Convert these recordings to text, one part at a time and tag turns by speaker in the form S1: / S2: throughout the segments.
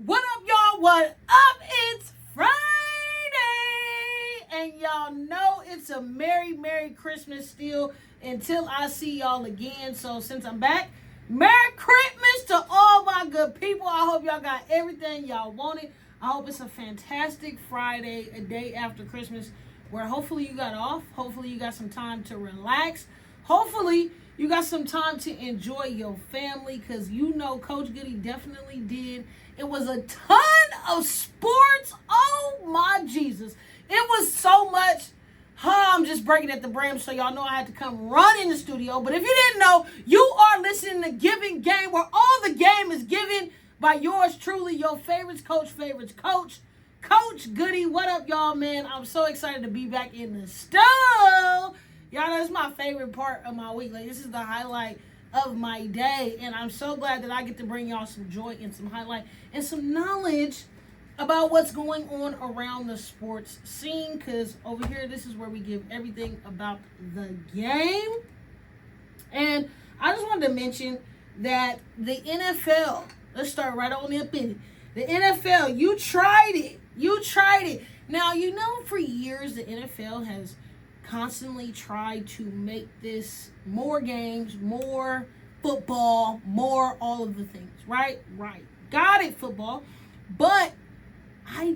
S1: What up, y'all? What up? It's Friday. And y'all know it's a Merry Christmas still until I see y'all again. So since I'm back, Merry Christmas to all my good people. I hope y'all got everything y'all wanted. I hope it's a fantastic Friday, a day after Christmas, where hopefully you got off. Hopefully you got some time to relax. Hopefully you got some time to enjoy your family, because you know Coach Goody definitely did. It was a ton of sports. Oh my Jesus. It was so much. I'm just breaking at the brim, so y'all know I had to come run in the studio. But if you didn't know, you are listening to Givin Game, where all the game is given by yours truly, your favorites coach, Coach Goody. What up, y'all, man? I'm so excited to be back in the studio. Y'all know it's my favorite part of my week. Like, this is the highlight of my day, and I'm so glad that I get to bring y'all some joy and some highlight and some knowledge about what's going on around the sports scene, because over here, this is where we give everything about the game. And I just wanted to mention that the NFL, let's start right on up in it. The NFL, you tried it. Now, you know, for years, the NFL has constantly tried to make this more games, more football, more all of the things, right? Got it, football. But I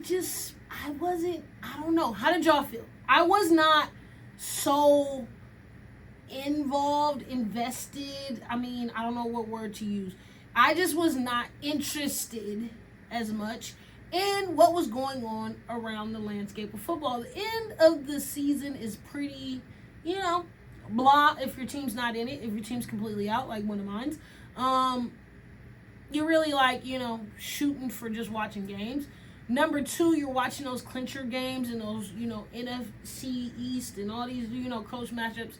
S1: don't know. How did y'all feel? I was not so invested. I mean, I don't know what word to use. I just was not interested as much in what was going on around the landscape of football. The end of the season is pretty, blah if your team's not in it. If your team's completely out, like one of mine's, you're really shooting for just watching games. Number two, you're watching those clincher games and those, NFC East and all these, close matchups.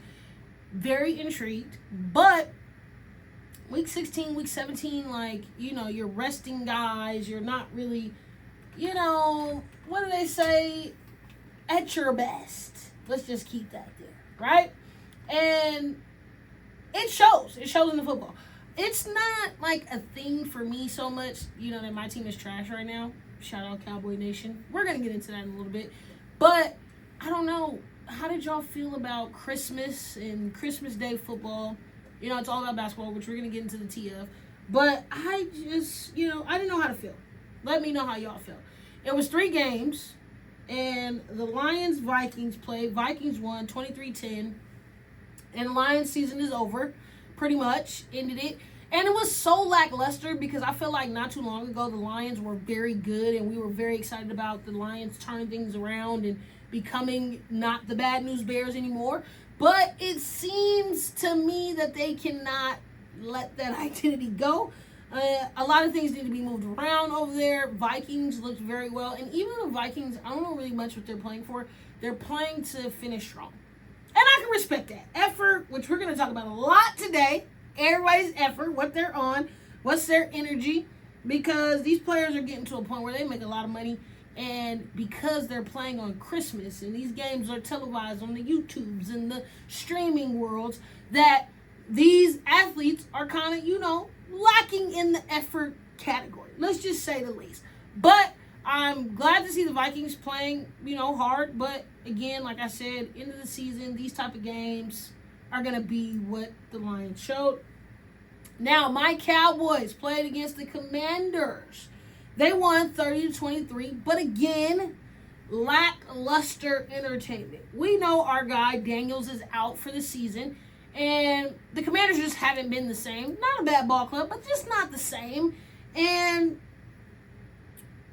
S1: Very intrigued. But week 16, week 17, you're resting guys. You're not really, what do they say? At your best. Let's just keep that there, right? And it shows. It shows in the football. It's not like a thing for me so much, that my team is trash right now. Shout out Cowboy Nation. We're going to get into that in a little bit. But I don't know. How did y'all feel about Christmas and Christmas Day football? It's all about basketball, which we're going to get into the TF. But I just, I didn't know how to feel. Let me know how y'all feel. It was 3 games, and the Lions-Vikings played. Vikings won 23-10, and the Lions season is over, pretty much, ended it. And it was so lackluster because I feel like not too long ago the Lions were very good, and we were very excited about the Lions turning things around and becoming not the bad news bears anymore. But it seems to me that they cannot let that identity go. A lot of things need to be moved around over there. Vikings looked very well. And even the Vikings, I don't know really much what they're playing for. They're playing to finish strong. And I can respect that. Effort, which we're going to talk about a lot today. Everybody's effort, what they're on, what's their energy. Because these players are getting to a point where they make a lot of money. And because they're playing on Christmas and these games are televised on the YouTubes and the streaming worlds, that these athletes are kind of, lacking in the effort category. Let's just say the least. But I'm glad to see the Vikings playing, hard. But again, like I said, end of the season, these type of games are going to be what the Lions showed. Now, my Cowboys played against the Commanders. They won 30-23, but again, lackluster entertainment. We know our guy Daniels is out for the season, and the Commanders just haven't been the same. Not a bad ball club, but just not the same. And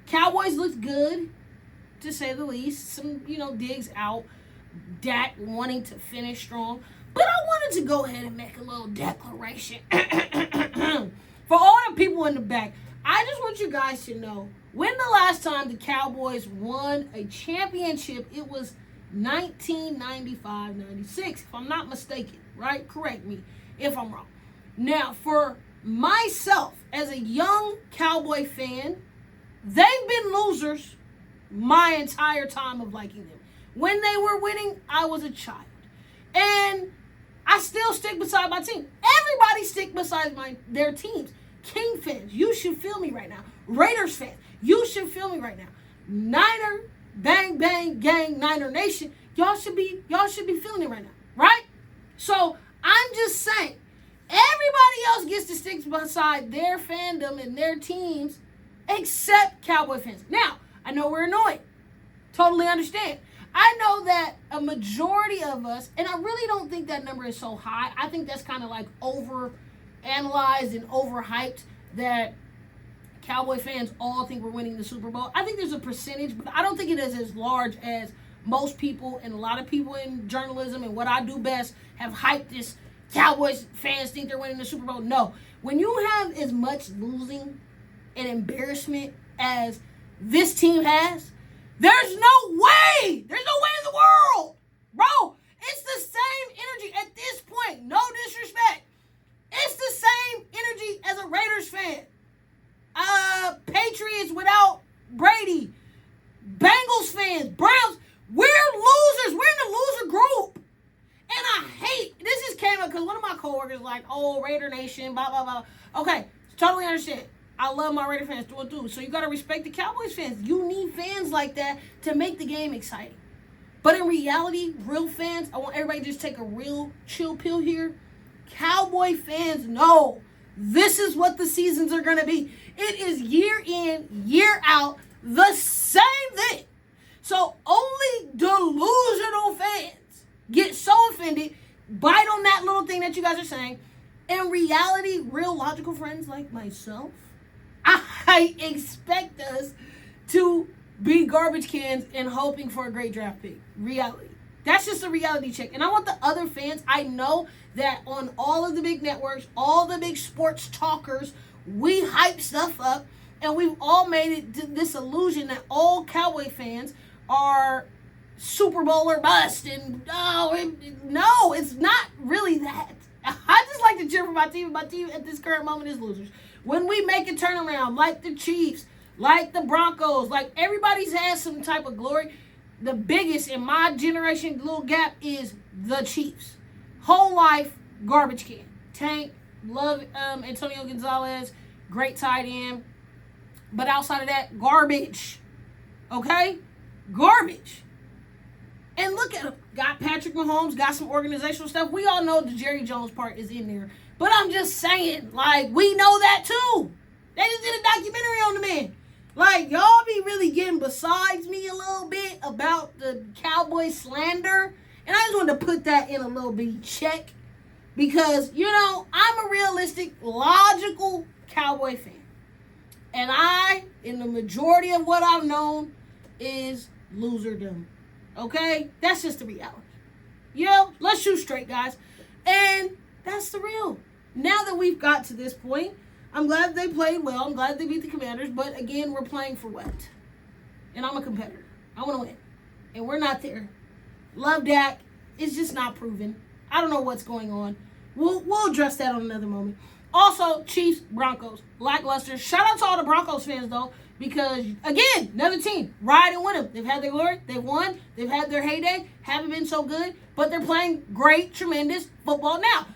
S1: Cowboys looked good, to say the least. Some, digs out. Dak wanting to finish strong. But I wanted to go ahead and make a little declaration. For all the people in the back, I just want you guys to know, when the last time the Cowboys won a championship, it was 1995-96, if I'm not mistaken, right? Correct me if I'm wrong. Now, for myself, as a young Cowboy fan, they've been losers my entire time of liking them. When they were winning, I was a child. And I still stick beside my team. Everybody stick beside their teams. King fans, you should feel me right now. Raiders fans, you should feel me right now. Niner, bang, bang, gang, Niner Nation, y'all should be feeling it right now, right? So I'm just saying, everybody else gets to stick beside their fandom and their teams except Cowboy fans. Now, I know we're annoyed. Totally understand. I know that a majority of us, and I really don't think that number is so high. I think that's kind of like over-analyzed and overhyped that Cowboy fans all think we're winning the Super Bowl. I think there's a percentage, but I don't think it is as large as most people and a lot of people in journalism and what I do best have hyped this Cowboys fans think they're winning the Super Bowl. No. When you have as much losing and embarrassment as this team has, there's no way. There's no way in the world. Bro, it's the same energy at this point. No disrespect. It's the same energy as a Raiders fan. Patriots without Brady. Bengals fans. Browns. We're losers. We're in the loser group. And I hate, this just came up because one of my coworkers was like, oh, Raider Nation, blah, blah, blah. Okay, totally understand. I love my Raider fans through and through. So you got to respect the Cowboys fans. You need fans like that to make the game exciting. But in reality, real fans, I want everybody to just take a real chill pill here. Cowboy fans know this is what the seasons are going to be. It is year in, year out, the same thing. So only delusional fans get so offended, bite on that little thing that you guys are saying. In reality, real logical friends like myself, I expect us to be garbage cans and hoping for a great draft pick. Reality. That's just a reality check. And I want the other fans, I know that on all of the big networks, all the big sports talkers, we hype stuff up, and we've all made it to this illusion that all Cowboy fans are Super Bowl or bust. And no, it's not really that. I just like to cheer for my team. My team at this current moment is losers. When we make a turnaround, like the Chiefs, like the Broncos, like everybody's has some type of glory, the biggest in my generation little gap is the Chiefs. Whole life, garbage can. Tank, love Antonio Gonzalez, great tight end. But outside of that, garbage. Okay? Garbage. And look at him. Got Patrick Mahomes, got some organizational stuff. We all know the Jerry Jones part is in there. But I'm just saying, like, we know that too. They just did a documentary on the man. Like, y'all be really getting besides me a little bit about the Cowboy slander. And I just wanted to put that in a little bit check. Because, you know, I'm a realistic, logical Cowboy fan. And I, in the majority of what I've known, is loserdom. Okay? That's just the reality. You know, let's shoot straight, guys. And that's the real. Now that we've got to this point, I'm glad they played well. I'm glad they beat the Commanders. But again, we're playing for what? And I'm a competitor. I want to win. And we're not there. Love Dak. It's just not proven. I don't know what's going on. We'll address that on another moment. Also, Chiefs, Broncos, lackluster. Shout out to all the Broncos fans, though, because, again, another team, ride and win them. They've had their glory. They've won. They've had their heyday. Haven't been so good, but they're playing great, tremendous football now.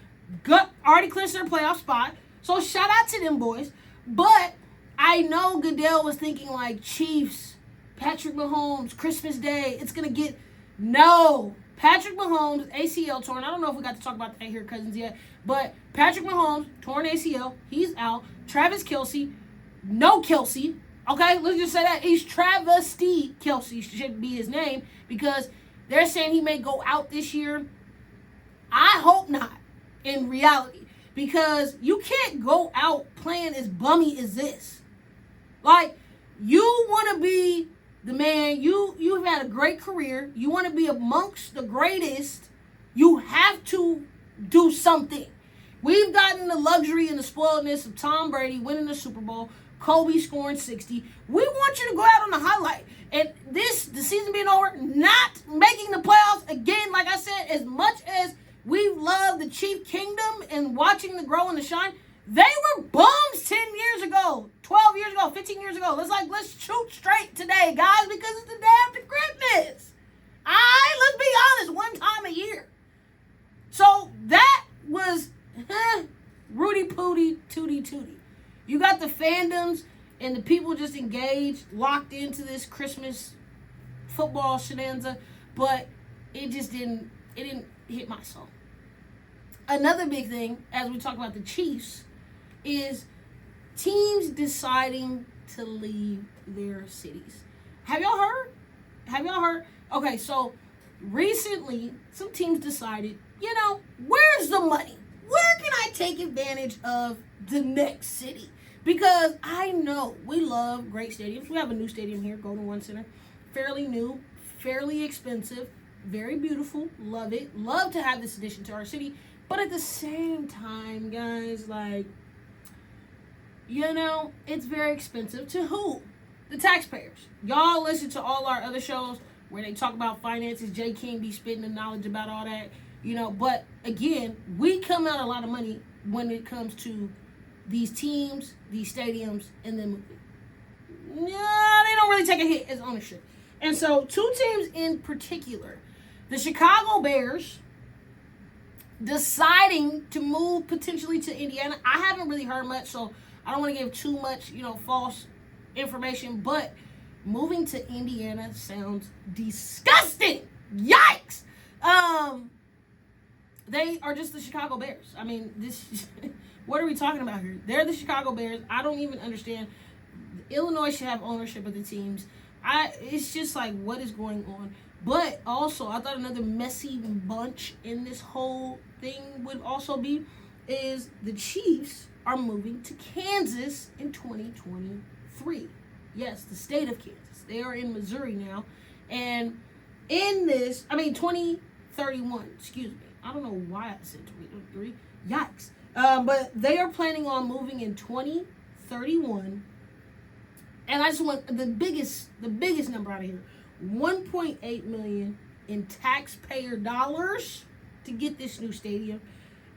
S1: Already clinched their playoff spot, so shout out to them boys. But I know Goodell was thinking, like, Chiefs, Patrick Mahomes, Christmas Day, it's going to get... No. Patrick Mahomes, ACL torn. I don't know if we got to talk about that here, cousins, yet. But Patrick Mahomes, torn ACL. He's out. Travis Kelce, no Kelce. Okay, let's just say that. He's Travesty Kelce should be his name because they're saying he may go out this year. I hope not in reality because you can't go out playing as bummy as this. Like, you want to be the man, you've had a great career. You want to be amongst the greatest. You have to do something. We've gotten the luxury and the spoiledness of Tom Brady winning the Super Bowl, Kobe scoring 60. We want you to go out on the highlight. And the season being over, not making the playoffs again, like I said, as much as we love the Chief Kingdom and watching the grow and the shine, they were bums 10 years ago, 12 years ago, 15 years ago. Let's shoot straight today, guys, because it's the day after Christmas. Let's be honest, one time a year. So that was Rudy Pooty Tootie Tootie. You got the fandoms and the people just engaged, locked into this Christmas football shenanigans, but it didn't hit my soul. Another big thing, as we talk about the Chiefs, is teams deciding to leave their cities. Have y'all heard? Okay, so recently, some teams decided, where's the money? Where can I take advantage of the next city? Because I know we love great stadiums. We have a new stadium here, Golden One Center. Fairly new, fairly expensive, very beautiful. Love it. Love to have this addition to our city. But at the same time, guys, it's very expensive to who? The taxpayers. Y'all listen to all our other shows where they talk about finances. Jay King be spitting the knowledge about all that. But again, we come out a lot of money when it comes to these teams, these stadiums, and then moving. Yeah, they don't really take a hit as ownership. And so, two teams in particular, the Chicago Bears deciding to move potentially to Indiana. I haven't really heard much, so I don't want to give too much, false information, but moving to Indiana sounds disgusting. Yikes! They are just the Chicago Bears. I mean, what are we talking about here? They're the Chicago Bears. I don't even understand. Illinois should have ownership of the teams. It's just like, what is going on? But also, I thought another messy bunch in this whole thing would also is the Chiefs are moving to Kansas in 2023. Yes, the state of Kansas. They are in Missouri now. And in 2031, excuse me. I don't know why I said 2023. Yikes. But they are planning on moving in 2031. And I just want the biggest number out of here. $1.8 million in taxpayer dollars to get this new stadium.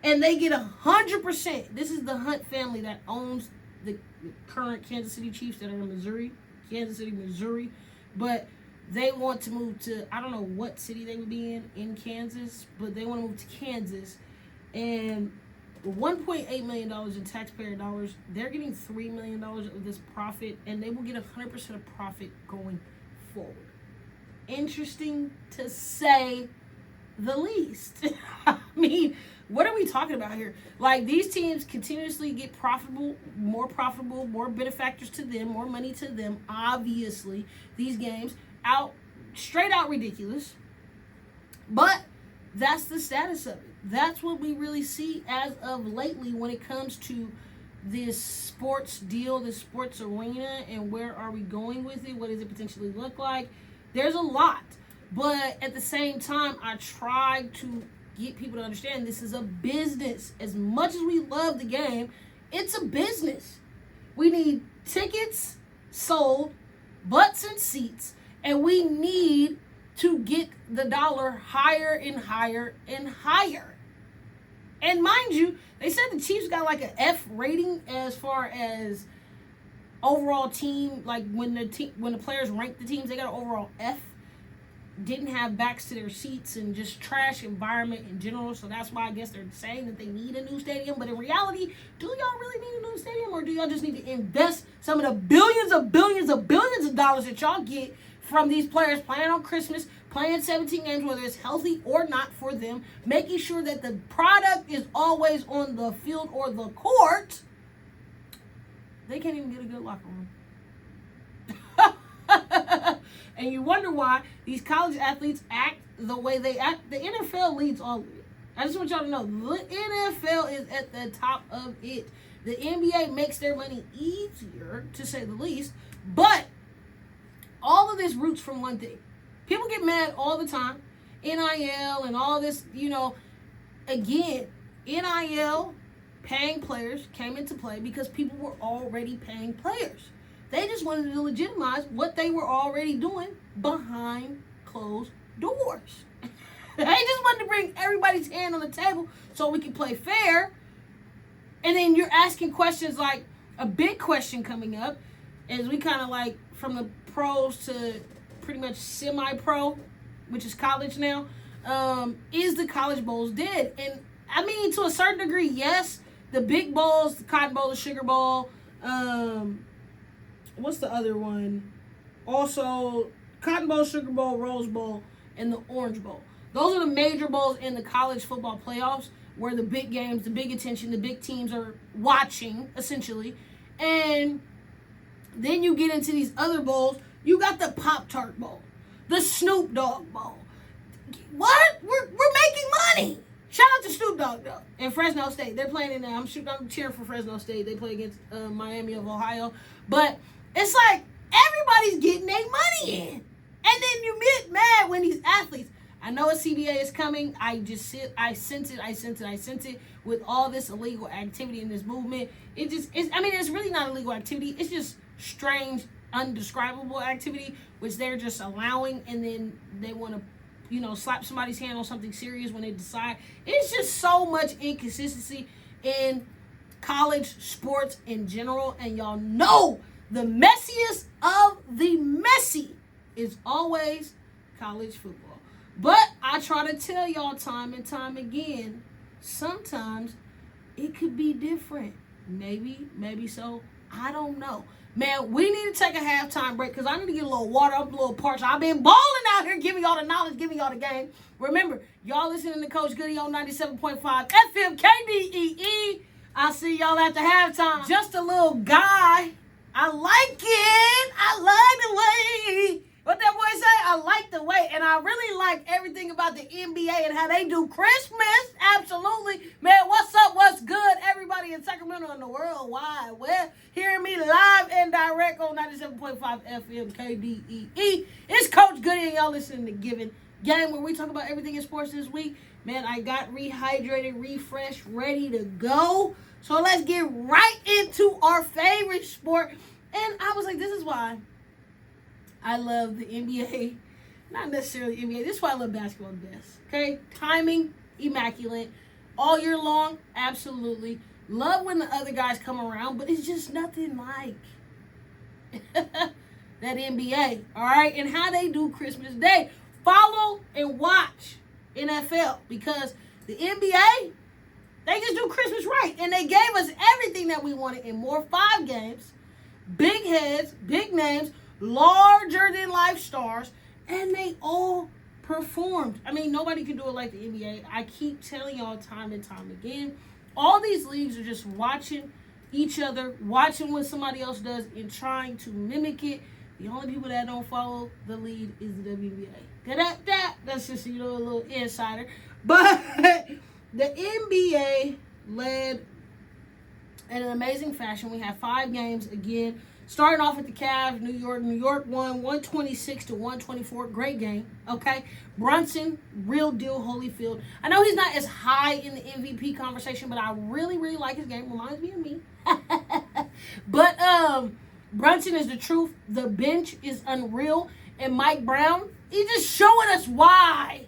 S1: And they get 100%. This is the Hunt family that owns the current Kansas City Chiefs that are in Missouri. Kansas City, Missouri. But they want to move to, I don't know what city they would be in Kansas, but they want to move to Kansas. And $1.8 million in taxpayer dollars, they're getting $3 million of this profit, and they will get 100% of profit going forward. Interesting to say the least. I mean, what are we talking about here? Like, these teams continuously get more benefactors to them, more money to them. Obviously, these games straight out ridiculous. But that's the status of it. That's what we really see as of lately when it comes to this sports deal, this sports arena, and where are we going with it? What does it potentially look like? There's a lot. But at the same time, I try to get people to understand this is a business. As much as we love the game, it's a business. We need tickets sold, butts and seats, and we need to get the dollar higher and higher and higher. And mind you, they said the Chiefs got like an F rating as far as overall team. Like when the players rank the teams, they got an overall F. Didn't have backs to their seats and just trash environment in general. So that's why I guess they're saying that they need a new stadium. But in reality, do y'all really need a new stadium, or do y'all just need to invest some of the billions of dollars that y'all get from these players playing on Christmas, playing 17 games, whether it's healthy or not for them, making sure that the product is always on the field or the court? They can't even get a good locker room. And you wonder why these college athletes act the way they act. The NFL leads all of it. I just want y'all to know, the NFL is at the top of it. The NBA makes their money easier, to say the least, but all of this roots from one thing. People get mad all the time. NIL and all this, again, NIL paying players came into play because people were already paying players. They just wanted to legitimize what they were already doing behind closed doors. They just wanted to bring everybody's hand on the table so we can play fair. And then you're asking questions like, a big question coming up is we kind of like from the pros to pretty much semi-pro, which is college now, is the college bowls dead? And I mean, to a certain degree, yes. The big bowls, the Cotton Bowl, the Sugar Bowl, What's the other one? Also, Cotton Bowl, Sugar Bowl, Rose Bowl, and the Orange Bowl. Those are the major bowls in the college football playoffs where the big games, the big attention, the big teams are watching, essentially. And then you get into these other bowls. You got the Pop-Tart Bowl, the Snoop Dogg Bowl. What? We're making money. Shout out to Snoop Dogg, though. And Fresno State. They're playing in there. I'm cheering for Fresno State. They play against Miami of Ohio. But it's like everybody's getting their money in. And then you get mad when these athletes. I know a CBA is coming. I sense it with all this illegal activity in this movement. It's really not illegal activity. It's just strange, undescribable activity, which they're just allowing, and then they want to, slap somebody's hand on something serious when they decide. It's just so much inconsistency in college sports in general, and y'all know the messiest of the messy is always college football. But I try to tell y'all time and time again, sometimes it could be different. Maybe so. I don't know. Man, we need to take a halftime break because I need to get a little water. I'm a little parched. I've been balling out here, giving y'all the knowledge, giving y'all the game. Remember, y'all listening to Coach Goody on 97.5 FM KDEE. I'll see y'all at the halftime. Just a little guy. I like it. I like the way. What that boy say? I like the way. And I really like everything about the NBA and how they do Christmas. Absolutely. Man, what's up? What's good? Everybody in Sacramento and the world wide web. Hearing me live and direct on 97.5 FM KDEE. It's Coach Goody and y'all listening to Givin Game where we talk about everything in sports this week. Man, I got rehydrated, refreshed, ready to go. So let's get right into our favorite sport. And I was like, this is why I love the NBA. Not necessarily NBA. This is why I love basketball the best. Okay? Timing, immaculate. All year long, absolutely. Love when the other guys come around, but it's just nothing like that NBA. All right? And how they do Christmas Day. Follow and watch NFL because the NBA, they just do Christmas right. And they gave us everything that we wanted in more. 5 games. Big heads, big names, larger than life stars, and they all performed. I mean, nobody can do it like the NBA. I keep telling y'all time and time again, all these leagues are just watching each other, watching what somebody else does, and trying to mimic it. The only people that don't follow the lead is the WNBA. That's just, a little insider. But the NBA led in an amazing fashion. We have 5 games again. Starting off with the Cavs, New York won 126-124. Great game, okay? Brunson, real deal, Holyfield. I know he's not as high in the MVP conversation, but I really, really like his game. Reminds me of me. But Brunson is the truth. The bench is unreal. And Mike Brown, he's just showing us why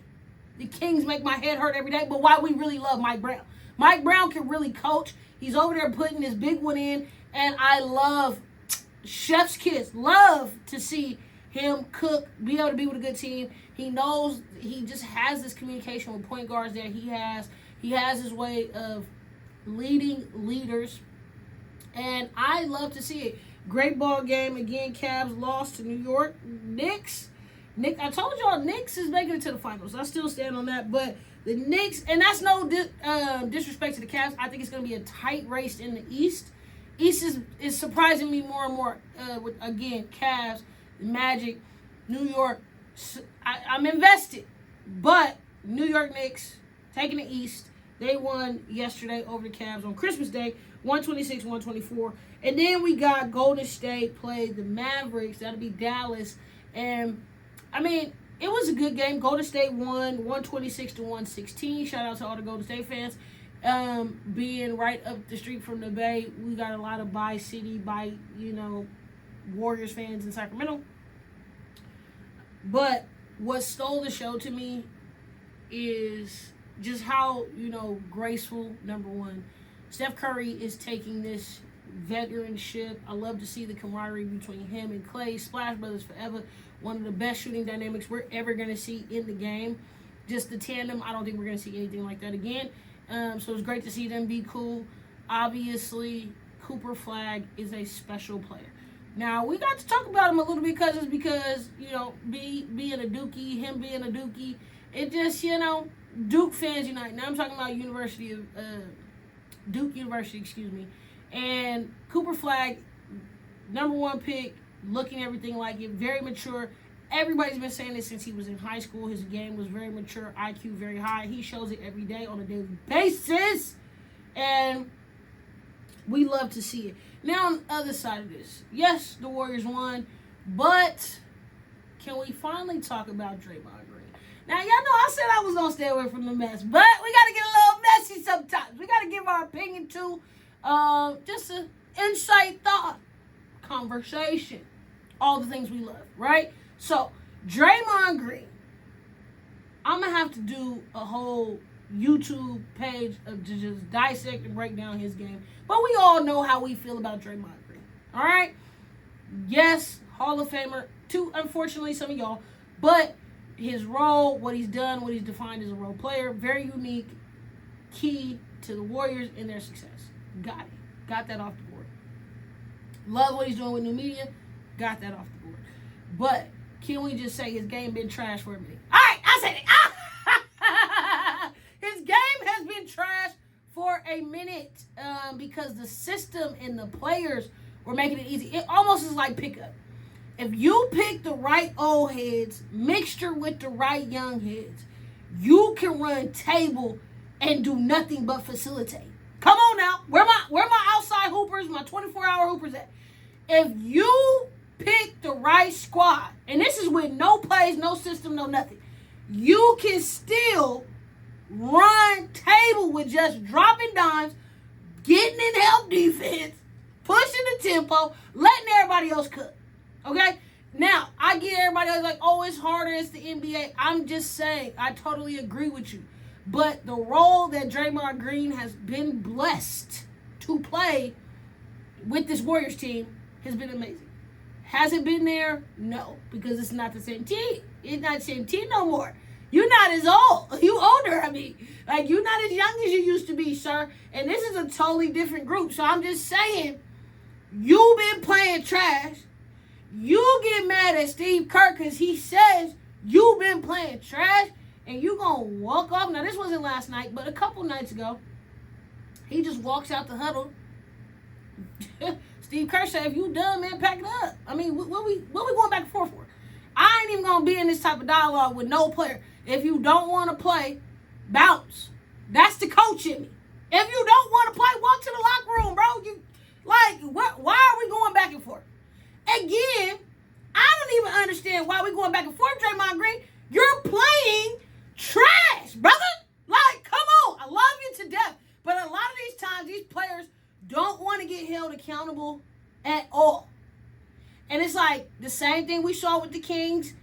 S1: the Kings make my head hurt every day, but why we really love Mike Brown. Mike Brown can really coach. He's over there putting his big one in, and I love chef's kiss. Love to see him cook, be able to be with a good team. He knows he just has this communication with point guards that he has his way of leading leaders, and I love to see it. Great ball game again. Cavs lost to New York Knicks. I told y'all Knicks is making it to the finals. I still stand on that, but the Knicks, and that's no disrespect to the Cavs. I think it's going to be a tight race in the East. East is surprising me more and more. With, again, Cavs, Magic, New York. I'm invested. But New York Knicks taking the East. They won yesterday over the Cavs on Christmas Day, 126-124. And then we got Golden State played the Mavericks. That'll be Dallas. And, I mean, it was a good game. Golden State won 126-116. Shout out to all the Golden State fans. Being right up the street from the Bay, we got a lot of Warriors fans in Sacramento. But what stole the show to me is just how, graceful, number one. Steph Curry is taking this veteranship. I love to see the camaraderie between him and Clay. Splash Brothers forever. One of the best shooting dynamics we're ever going to see in the game. Just the tandem, I don't think we're going to see anything like that again. So it's great to see them be cool. Obviously, Cooper Flagg is a special player. Now, we got to talk about him a little bit because, you know, being a Dookie, him being a Dookie, it just, you know, Duke fans unite. Now I'm talking about Duke University, excuse me. And Cooper Flagg, number 1 pick, looking everything like it, very mature. Everybody's been saying this since he was in high school. His game was very mature, IQ very high. He shows it every day on a daily basis. And we love to see it. Now, on the other side of this, yes, the Warriors won, but can we finally talk about Draymond Green? Now, y'all know I said I was going to stay away from the mess, but we got to get a little messy sometimes. We got to give our opinion to just an insight thought, conversation, all the things we love, right? So, Draymond Green, I'm going to have to do a whole YouTube page of just dissect and break down his game. But we all know how we feel about Draymond Green. All right? Yes, Hall of Famer to, unfortunately, some of y'all. But his role, what he's done, what he's defined as a role player, very unique, key to the Warriors in their success. Got it. Got that off the board. Love what he's doing with new media. Got that off the board. But can we just say his game been trash for a minute? All right, I said it. His game has been trash for a minute because the system and the players were making it easy. It almost is like pickup. If you pick the right old heads, mixture with the right young heads, you can run table and do nothing but facilitate. Come on now. Where my outside hoopers, my 24-hour hoopers at? If you pick the right squad, and this is with no plays, no system, no nothing, you can still run table with just dropping dimes, getting in help defense, pushing the tempo, letting everybody else cook. Okay? Now, I get everybody else like, oh, it's harder, it's the NBA. I'm just saying, I totally agree with you. But the role that Draymond Green has been blessed to play with this Warriors team has been amazing. Has it been there? No, because it's not the same team. It's not the same team no more. You're not as old. You older, I mean. Like, you're not as young as you used to be, sir. And this is a totally different group. So I'm just saying, you've been playing trash. You get mad at Steve Kerr because he says you've been playing trash and you going to walk off. Now, this wasn't last night, but a couple nights ago, he just walks out the huddle. Steve Kerr said, if you done, man, pack it up. I mean, what we going back and forth for? I ain't even going to be in this type of dialogue with no player. If you don't want to play, bounce. That's the coach in me. If you don't want to play, walk to the locker room, bro. Why are we going back and forth? Again, I don't even understand why we going back and forth, Draymond Green. You're playing trash, brother. Like, come on. I love you to death. But a lot of these times, these players don't want to get held accountable at all. And it's like the same thing we saw with the Kings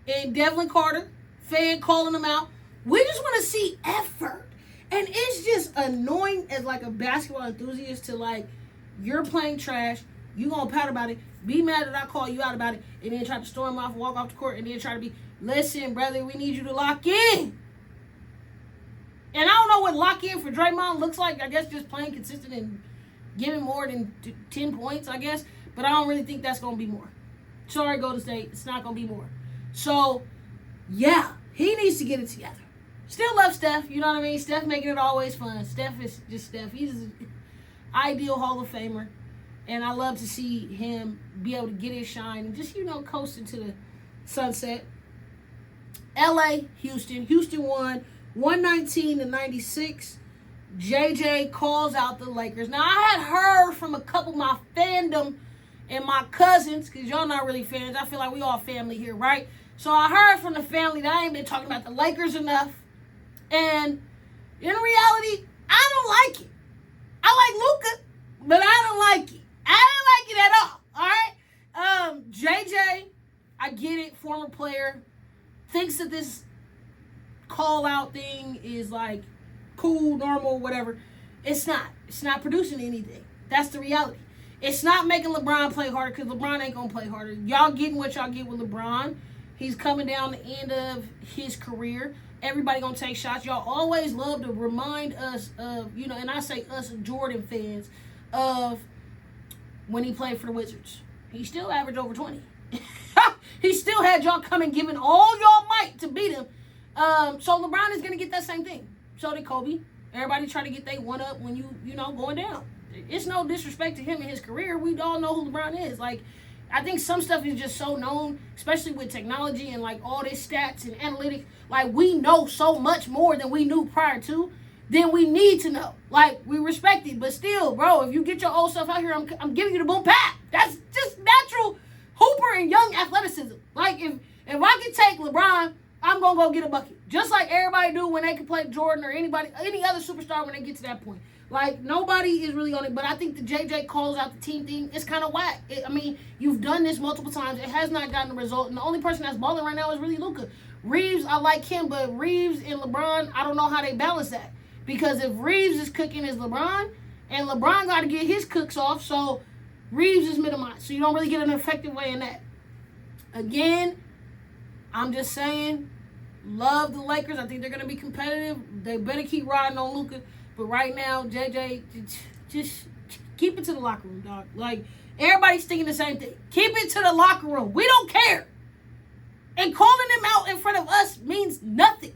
S1: and Devlin Carter, fan calling them out. We just want to see effort. And it's just annoying as like a basketball enthusiast to like, you're playing trash. You going to pout about it. Be mad that I call you out about it. And then try to storm off, walk off the court. And then try to be, listen, brother, we need you to lock in. And I don't know what lock in for Draymond looks like. I guess just playing consistent and giving more than 10 points, I guess. But I don't really think that's going to be more. Sorry, Golden State. It's not going to be more. So, yeah, he needs to get it together. Still love Steph. You know what I mean? Steph making it always fun. Steph is just Steph. He's an ideal Hall of Famer. And I love to see him be able to get his shine and just, coast into the sunset. L.A., Houston. Houston won 119-96. JJ calls out the Lakers. Now, I had heard from a couple of my fandom and my cousins, because y'all not really fans. I feel like we all family here, right? So I heard from the family that I ain't been talking about the Lakers enough. And in reality, I don't like it. I like Luka, but I don't like it. I don't like it at all. All right? JJ, I get it, former player, thinks that this call-out thing is like cool, normal, whatever. It's not. It's not producing anything. That's the reality. It's not making LeBron play harder because LeBron ain't going to play harder. Y'all getting what y'all get with LeBron. He's coming down the end of his career. Everybody going to take shots. Y'all always love to remind us of, and I say us Jordan fans, of when he played for the Wizards. He still averaged over 20. He still had y'all coming, giving all y'all might to beat him. So LeBron is going to get that same thing. So did Kobe. Everybody try to get their one up when you know, going down. It's no disrespect to him and his career. We all know who LeBron is. Like, I think some stuff is just so known, especially with technology and, like, all this stats and analytics. Like, we know so much more than we knew prior to. Then we need to know. Like, we respect it. But still, bro, if you get your old stuff out here, I'm giving you the boom pat. That's just natural hooper and young athleticism. Like, if I can take LeBron, I'm going to go get a bucket. Just like everybody do when they can play Jordan or any other superstar when they get to that point. Like, nobody is really on it. But I think the JJ calls out the team thing, it's kind of whack. You've done this multiple times. It has not gotten a result. And the only person that's balling right now is really Luka. Reeves, I like him. But Reeves and LeBron, I don't know how they balance that. Because if Reeves is cooking as LeBron, and LeBron got to get his cooks off, so Reeves is minimized. So you don't really get an effective way in that. Again, I'm just saying, love the Lakers. I think they're going to be competitive. They better keep riding on Luka. But right now, JJ, just keep it to the locker room, dog. Like, everybody's thinking the same thing. Keep it to the locker room. We don't care. And calling them out in front of us means nothing.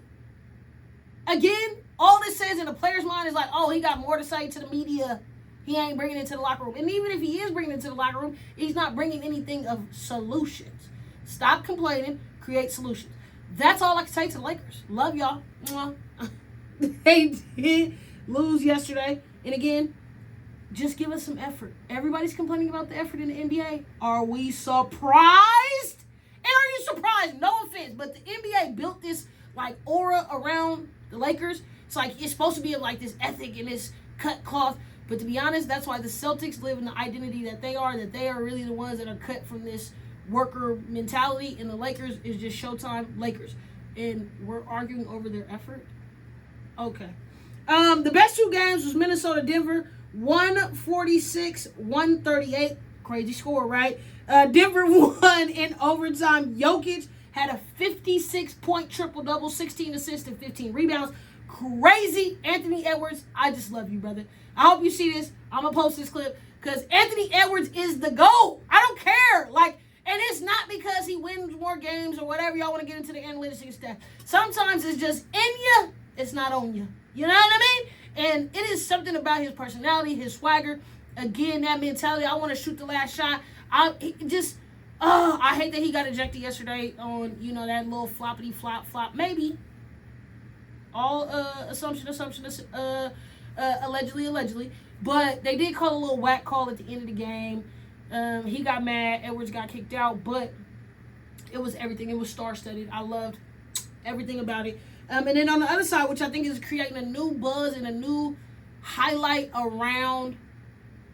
S1: Again, all this says in the player's mind is like, oh, he got more to say to the media. He ain't bringing it to the locker room. And even if he is bringing it to the locker room, he's not bringing anything of solutions. Stop complaining. Create solutions. That's all I can say to the Lakers. Love y'all. They did lose yesterday. And again, just give us some effort. Everybody's complaining about the effort in the NBA. Are we surprised? And are you surprised? No offense, but the NBA built this like aura around the Lakers. It's like it's supposed to be like this ethic and this cut cloth. But to be honest, that's why the Celtics live in the identity that they are really the ones that are cut from this worker mentality. And the Lakers is just Showtime Lakers. And we're arguing over their effort. Okay. The best two games was Minnesota-Denver, 146-138. Crazy score, right? Denver won in overtime. Jokic had a 56-point triple-double, 16 assists and 15 rebounds. Crazy. Anthony Edwards, I just love you, brother. I hope you see this. I'm going to post this clip because Anthony Edwards is the GOAT. I don't care. Like, and it's not because he wins more games or whatever. Y'all want to get into the analytics and stuff. Sometimes it's just in you. It's not on you. You know what I mean? And it is something about his personality, his swagger. Again, that mentality. I want to shoot the last shot. I hate that he got ejected yesterday on, that little floppity flop. Maybe. All assumption, allegedly. But they did call a little whack call at the end of the game. He got mad. Edwards got kicked out. But it was everything. It was star-studded. I loved everything about it. And then on the other side, which I think is creating a new buzz and a new highlight around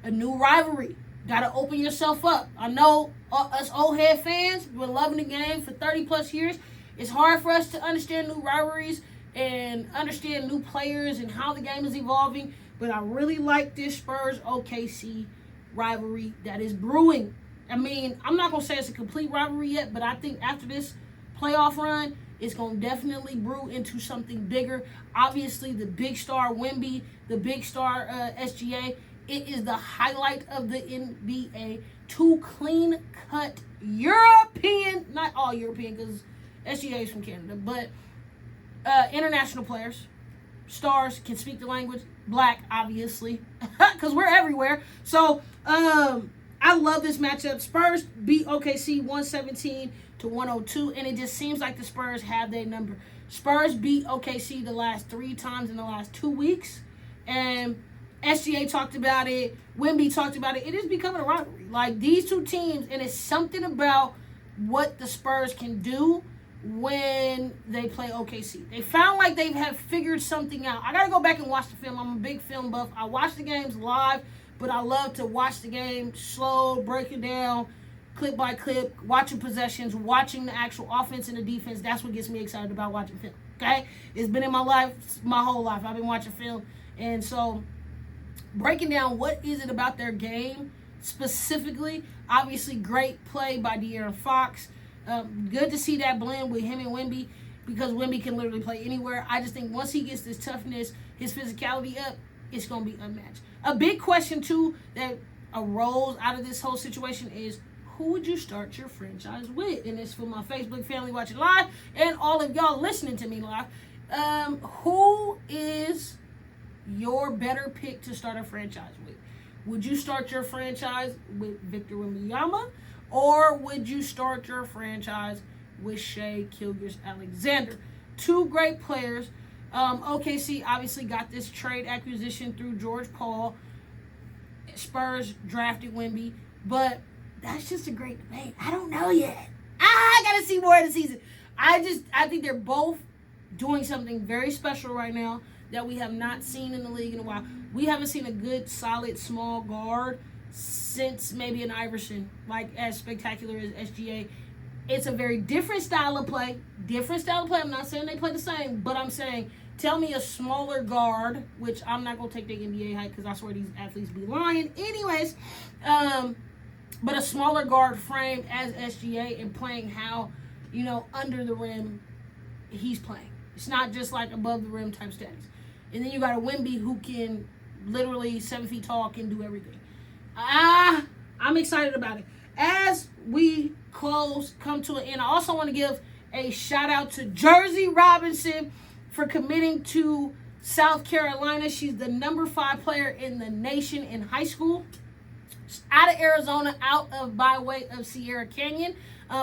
S1: a new rivalry. Got to open yourself up. I know us old head fans, we're loving the game for 30-plus years. It's hard for us to understand new rivalries and understand new players and how the game is evolving. But I really like this Spurs-OKC rivalry that is brewing. I mean, I'm not going to say it's a complete rivalry yet, but I think after this playoff run, it's going to definitely brew into something bigger. Obviously, the big star Wemby, the big star SGA, it is the highlight of the NBA. Two clean-cut European, not all European because SGA is from Canada, but international players, stars, can speak the language, black, obviously, because we're everywhere. So, I love this matchup. Spurs beat OKC 117-102, and it just seems like the Spurs have their number. Spurs beat OKC the last 3 times in the last 2 weeks, and SGA talked about it. Wemby talked about it. It is becoming a rivalry. Like, these two teams, and it's something about what the Spurs can do when they play OKC. They found like they have figured something out. I got to go back and watch the film. I'm a big film buff. I watch the games live, but I love to watch the game slow, break it down, clip by clip, watching possessions, watching the actual offense and the defense. That's what gets me excited about watching film, okay? It's been in my life, my whole life. I've been watching film. And so breaking down what is it about their game specifically. Obviously, great play by De'Aaron Fox. Good to see that blend with him and Wemby because Wemby can literally play anywhere. I just think once he gets this toughness, his physicality up, it's going to be unmatched. A big question, too, that arose out of this whole situation is, who would you start your franchise with? And it's for my Facebook family watching live and all of y'all listening to me live. Who is your better pick to start a franchise with? Would you start your franchise with Victor Wembanyama, or would you start your franchise with Shai Gilgeous-Alexander? Two great players. OKC obviously got this trade acquisition through George Paul. Spurs drafted Wemby, but that's just a great debate. I don't know yet. I gotta see more of the season. I think they're both doing something very special right now that we have not seen in the league in a while. We haven't seen a good, solid, small guard since maybe an Iverson, like as spectacular as SGA. It's a very different style of play. I'm not saying they play the same, but I'm saying, tell me a smaller guard, which I'm not going to take the NBA height because I swear these athletes be lying. Anyways, but a smaller guard framed as SGA and playing how, under the rim he's playing. It's not just like above the rim type stats. And then you got a Wemby who can literally 7 feet tall, can do everything. I'm excited about it. As we come to an end, I also want to give a shout out to Jersey Robinson for committing to South Carolina. She's the number 5 player in the nation in high school. Out of Arizona, by way of Sierra Canyon.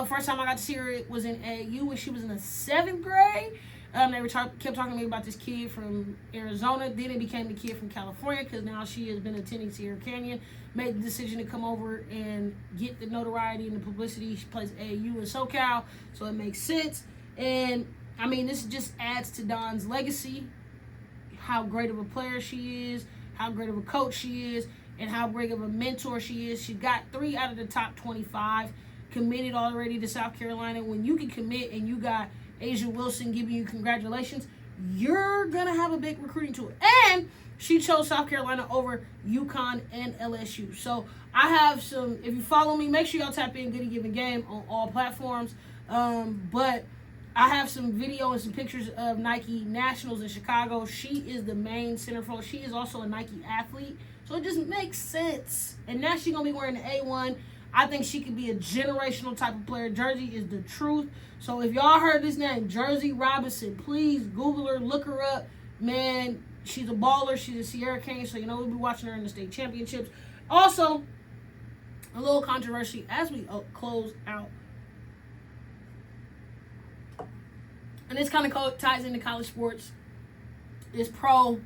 S1: First time I got to see her was in AAU when she was in the 7th grade. They kept talking to me about this kid from Arizona. Then it became the kid from California because now she has been attending Sierra Canyon. Made the decision to come over and get the notoriety and the publicity. She plays AAU in SoCal, so it makes sense. And, this just adds to Dawn's legacy, how great of a player she is, how great of a coach she is, and how great of a mentor she is. She got 3 out of the top 25 committed already to South Carolina. When you can commit and you got Asia Wilson giving you congratulations, you're going to have a big recruiting tool. And she chose South Carolina over UConn and LSU. So I have some, if you follow me, make sure y'all tap in Goody Givin Game on all platforms. But I have some video and some pictures of Nike Nationals in Chicago. She is the main centerfold. She is also a Nike athlete. So it just makes sense. And now she's going to be wearing the A1. I think she could be a generational type of player. Jersey is the truth. So if y'all heard this name, Jersey Robinson, please Google her, look her up. Man, she's a baller. She's a Sierra Canyon, so we'll be watching her in the state championships. Also, a little controversy as we close out. And this kind of ties into college sports. Is pro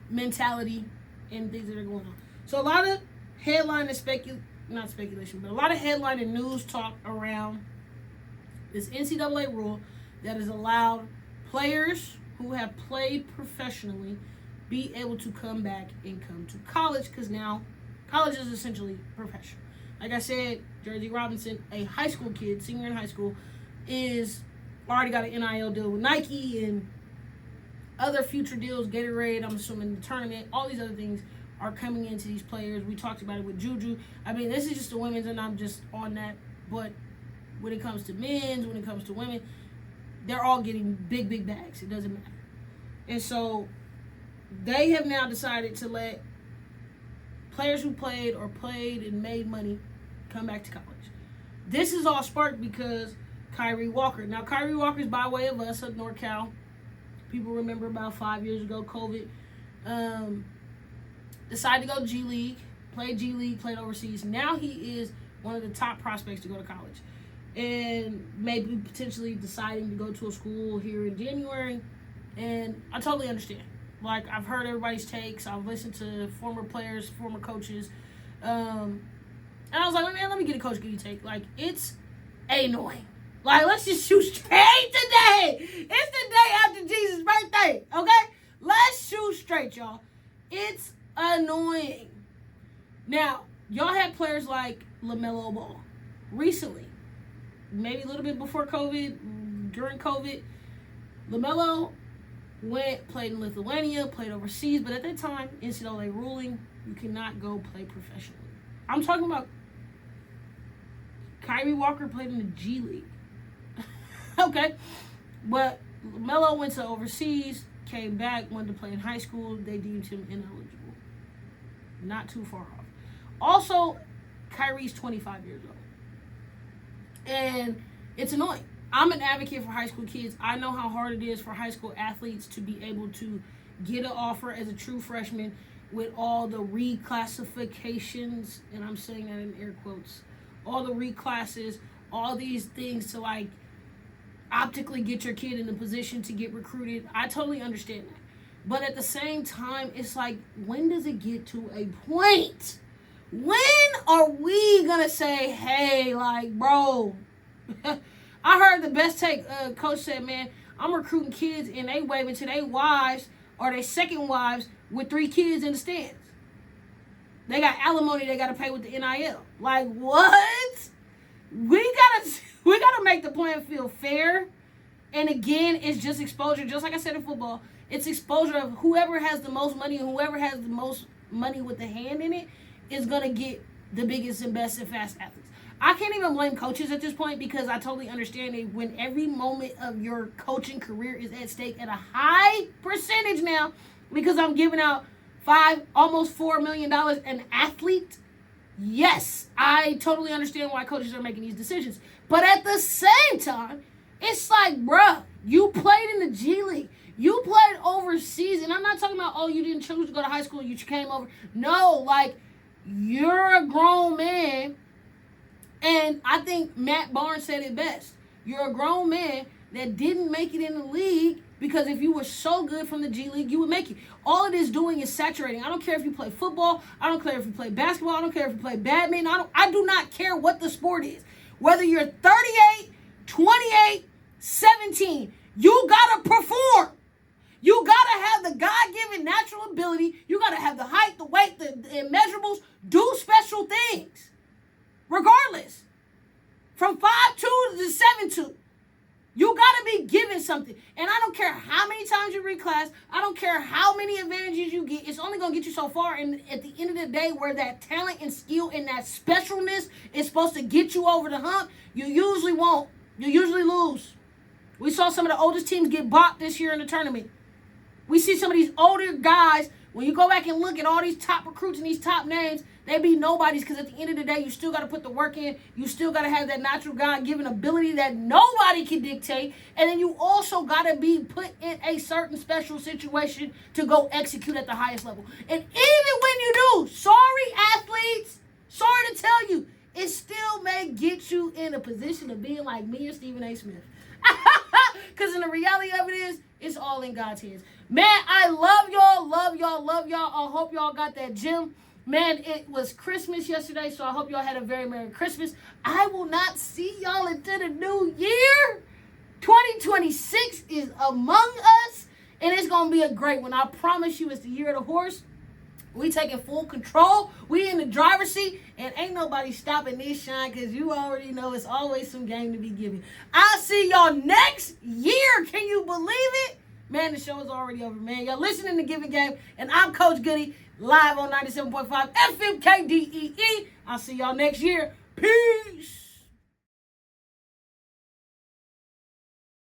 S1: mentality and things that are going on. So a lot of headline and not speculation, but a lot of headline and news talk around this NCAA rule that has allowed players who have played professionally be able to come back and come to college, because now college is essentially professional. Like I said, Jersey Robinson, a high school kid, senior in high school, is already got an NIL deal with Nike and other future deals, Gatorade, I'm assuming the tournament, all these other things are coming into these players. We talked about it with Juju. This is just the women's, and I'm just on that. But when it comes to men's, when it comes to women, they're all getting big, big bags. It doesn't matter. And so they have now decided to let players who played and made money come back to college. This is all sparked because Kyrie Walker. Now, Kyrie Walker's by way of us at NorCal. People remember about 5 years ago, COVID. Decided to go G League, played G League, played overseas. Now he is one of the top prospects to go to college. And maybe potentially deciding to go to a school here in January. And I totally understand. Like, I've heard everybody's takes. I've listened to former players, former coaches. And I was like, man, let me get a Coach Goody take. Like, it's annoying. Like, let's just shoot straight today. It's the day after Jesus' birthday, okay? Let's shoot straight, y'all. It's annoying. Now, y'all had players like LaMelo Ball recently, maybe a little bit before COVID, during COVID. LaMelo played in Lithuania, played overseas, but at that time, NCAA ruling, you cannot go play professionally. I'm talking about Kyrie Walker played in the G League. Okay, but LaMelo went to overseas, came back, wanted to play in high school. They deemed him ineligible. Not too far off. Also, Kyrie's 25 years old. And it's annoying. I'm an advocate for high school kids. I know how hard it is for high school athletes to be able to get an offer as a true freshman with all the reclassifications, and I'm saying that in air quotes, all the reclasses, all these things to like optically get your kid in a position to get recruited. I totally understand that. But at the same time, it's like, when does it get to a point? When are we going to say, hey, like, bro, I heard the best take, coach said, man, I'm recruiting kids and they waving to their wives or their second wives with 3 kids in the stands. They got alimony they got to pay with the NIL. Like, what? We gotta make the playing field fair. And again, it's just exposure. Just like I said in football, it's exposure of whoever has the most money and whoever has the most money with the hand in it is going to get the biggest and best and fast athletes. I can't even blame coaches at this point because I totally understand that when every moment of your coaching career is at stake at a high percentage now, because I'm giving out almost $4 million an athlete. Yes, I totally understand why coaches are making these decisions. But at the same time, it's like, bruh, you played in the G League. You played overseas. And I'm not talking about, oh, you didn't choose to go to high school. You came over. No, like, you're a grown man. And I think Matt Barnes said it best. You're a grown man that didn't make it in the league because if you were so good from the G League, you would make it. All it is doing is saturating. I don't care if you play football. I don't care if you play basketball. I don't care if you play badminton. I do not care what the sport is. Whether you're 38, 28, 17, you got to perform. You got to have the God-given natural ability. You got to have the height, the weight, the immeasurables. Do special things. Regardless. From 5'2" to 7'2". You got to be given something. And I don't care how many times you reclass. I don't care how many advantages you get. It's only going to get you so far. And at the end of the day, where that talent and skill and that specialness is supposed to get you over the hump, you usually won't. You usually lose. We saw some of the oldest teams get bopped this year in the tournament. We see some of these older guys, when you go back and look at all these top recruits and these top names, they be nobodies because at the end of the day, you still got to put the work in. You still got to have that natural God-given ability that nobody can dictate. And then you also got to be put in a certain special situation to go execute at the highest level. And even when you do, sorry athletes, sorry to tell you, it still may get you in a position of being like me and Stephen A. Smith. Because in the reality of it is, it's all in God's hands. Man, I love y'all, love y'all, love y'all. I hope y'all got that gym. Man, it was Christmas yesterday, so I hope y'all had a very Merry Christmas. I will not see y'all until the new year. 2026 is among us, and it's going to be a great one. I promise you, it's the year of the horse. We taking full control. We in the driver's seat, and ain't nobody stopping this shine because you already know it's always some game to be given. I'll see y'all next year. Can you believe it? Man, the show is already over, man. Y'all listening to Givin Game, and I'm Coach Goody, live on 97.5 FM KDEE. I'll see y'all next year. Peace.